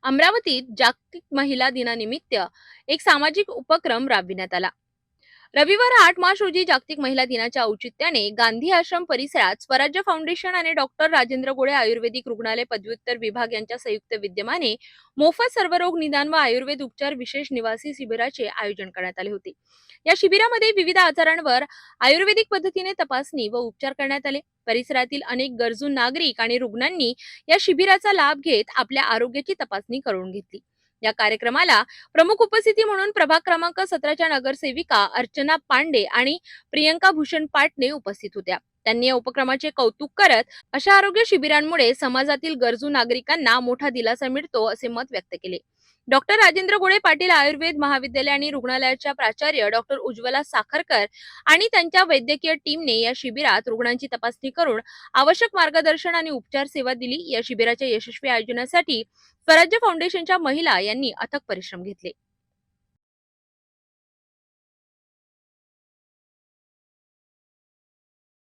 अमरावतीत जागतिक महिला दिनानिमित्त एक सामाजिक उपक्रम राबविण्यात आला। रविवार 8 मार्च रोजी जागतिक महिला दिनाच्या औचित्याने गांधी आश्रम परिसरात स्वराज्य फाउंडेशन आणि डॉक्टर राजेंद्र गोळे आयुर्वेदिक रुग्णालय पदव्युत्तर विभाग यांच्या संयुक्त विद्यमाने मोफत सर्वरोग निदान व आयुर्वेद उपचार विशेष निवासी शिबिराचे आयोजन करण्यात आले होते। या शिबिरामध्ये विविध आजारांवर आयुर्वेदिक पद्धतीने तपासणी व उपचार करण्यात आले। परिसरातील अनेक गरजू नागरिक आणि रुग्णांनी या शिबिराचा लाभ घेत आपल्या आरोग्याची तपासणी करून घेतली। या कार्यक्रमाला प्रमुख उपस्थिती म्हणून प्रभाग क्रमांक 17च्या नगरसेविका अर्चना पांडे आणि प्रियंका भूषण पाटणे उपस्थित होत्या। त्यांनी या उपक्रमाचे कौतुक करत अशा आरोग्य शिबिरांमुळे समाजातील गरजू नागरिकांना मोठा दिलासा मिळतो असे मत व्यक्त केले। डॉक्टर राजेंद्र गोळे पाटील आयुर्वेद महाविद्यालय आणि रुग्णालयाच्या प्राचार्य डॉक्टर उज्ज्वला साखरकर आणि त्यांच्या वैद्यकीय टीमने या शिबिरात रुग्णांची तपासणी करून आवश्यक मार्गदर्शन आणि उपचार सेवा दिली। या शिबिराच्या यशस्वी आयोजनासाठी स्वराज्य फाउंडेशनच्या महिला यांनी अथक परिश्रम घेतले।